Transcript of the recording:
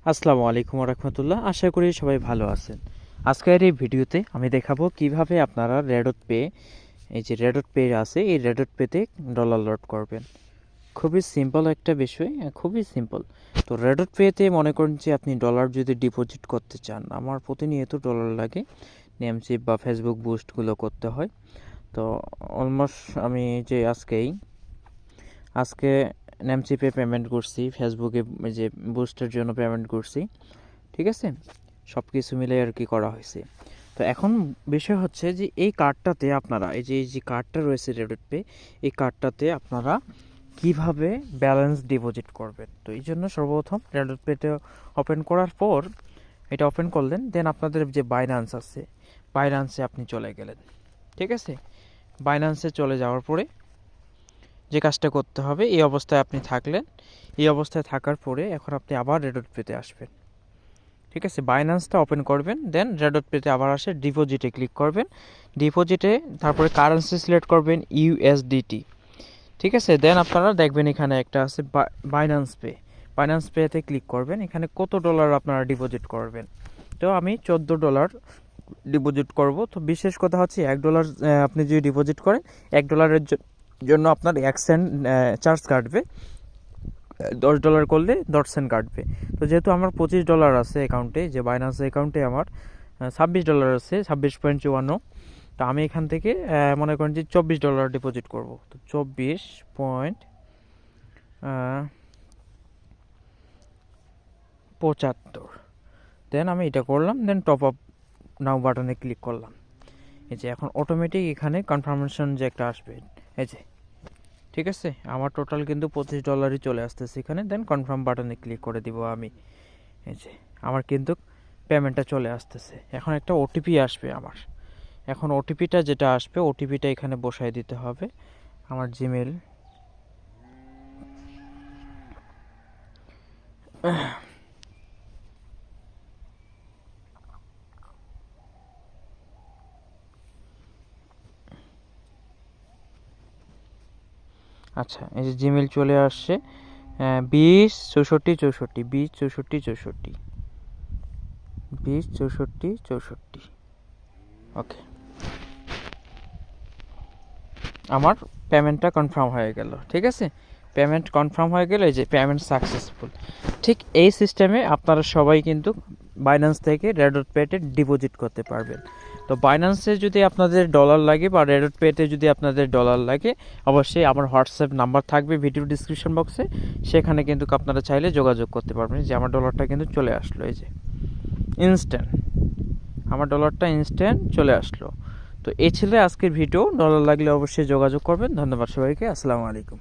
আসসালামু আলাইকুম রহমতুল্লাহ। আশা করি সবাই ভালো আছেন। আজকের এই ভিডিওতে আমি দেখাবো কিভাবে আপনারা রেডট পে, এই যে রেডট পে আছে, এই রেডট পেতে ডলার লোড করবেন। খুবই সিম্পল একটা বিষয়, খুবই সিম্পল। তো রেডট পেতে মনে করেন যে আপনি ডলার যদি ডিপোজিট করতে চান, আমার প্রতিনিয়ত ডলার লাগে, নেমচিপ বা ফেসবুক বুস্টগুলো করতে হয়। তো অলমোস্ট আমি যে আজকে নেমচিপে পেমেন্ট করছি, ফেসবুকে যে বুস্টের জন্য পেমেন্ট করছি, ঠিক আছে, সব কিছু মিলে আর কি করা হয়েছে। তো এখন বিষয় হচ্ছে যে এই কার্ডটাতে আপনারা এই যে কার্ডটা রয়েছে রেডট পে, এই কার্ডটাতে আপনারা কিভাবে ব্যালেন্স ডিপোজিট করবেন। তো এই জন্য সর্বপ্রথম রেডট পেতে ওপেন করার পর, এটা ওপেন করলেন, দেন আপনাদের যে বাইন্যান্স আছে, বাইন্যান্সে আপনি চলে গেলেন, ঠিক আছে। বাইন্যান্সে চলে যাওয়ার পরে যে কাজটা করতে হবে, এই অবস্থায় আপনি থাকলেন। এই অবস্থায় থাকার পরে এখন আপনি আবার রেডট পেতে আসবেন, ঠিক আছে। বাইন্যান্সটা ওপেন করবেন, দেন রেডট পেতে আবার আসে ডিপোজিটে ক্লিক করবেন। ডিপোজিটে তারপরে কারেন্সি সিলেক্ট করবেন ইউএসডিটি, ঠিক আছে। দেন আপনারা দেখবেন এখানে একটা আছে বাইন্যান্স পে, বাইন্যান্স পেতে ক্লিক করবেন। এখানে কত ডলার আপনারা ডিপোজিট করবেন। তো আমি $14 ডিপোজিট করব। তো বিশেষ কথা হচ্ছে $1 আপনি যদি ডিপোজিট করেন, $1 জন্য আপনার 1 সেন্ট চার্জ কাটবে, $10 করলে 10 সেন্ট কাটবে। তো যেহেতু আমার $25 আছে অ্যাকাউন্টে, যে বাইন্যান্স অ্যাকাউন্টে আমার $26 আছে, 26.54। তো আমি এখান থেকে মনে করেন যে $24 ডিপোজিট করব। তো 24.75, দেন আমি এটা করলাম, দেন টপ আপ নাও বাটনে ক্লিক করলাম। এই যে এখন অটোমেটিক এখানে কনফার্মেশন যে একটা আসবে, এই যে, ঠিক আছে। আমার টোটাল কিন্তু $25 চলে আসতেছে এখানে। দেন কনফার্ম বাটনে ক্লিক করে দিব আমি। এই যে আমার কিন্তু পেমেন্টটা চলে আসতেছে। এখন একটা ওটিপি আসবে আমার। এখন ওটিপিটা যেটা আসবে, ওটিপিটা এখানে বসায় দিতে হবে আমার জিমেল। আচ্ছা, এই যে জিমেল চলে আসছে, 20 64 64, 20 64 64, 20 64 64। ওকে, আমার পেমেন্টটা কনফার্ম হয়ে গেল, ঠিক আছে। পেমেন্ট কনফার্ম হয়ে গেলে এই যে পেমেন্ট সাকসেসফুল। ঠিক এই সিস্টেমে আপনারা সবাই কিন্তু বাইন্যান্স থেকে রেডট পেতে ডিপোজিট করতে পারবেন। তো বাইন্যান্সে যদি আপনাদের ডলার লাগে বা রেডট পেতে যদি আপনাদের ডলার লাগে, অবশ্যই আমার হোয়াটসঅ্যাপ নাম্বার থাকবে ভিডিও ডিসক্রিপশন বক্সে, সেখানে কিন্তু আপনারা চাইলে যোগাযোগ করতে পারবেন। যে আমার ডলারটা কিন্তু চলে আসলো, এই যে ইনস্ট্যান্ট, আমার ডলারটা ইনস্ট্যান্ট চলে আসলো। তো এই ছিল আজকের ভিডিও। ডলার লাগলে অবশ্যই যোগাযোগ করবেন। ধন্যবাদ সবাইকে। আসসালামু আলাইকুম।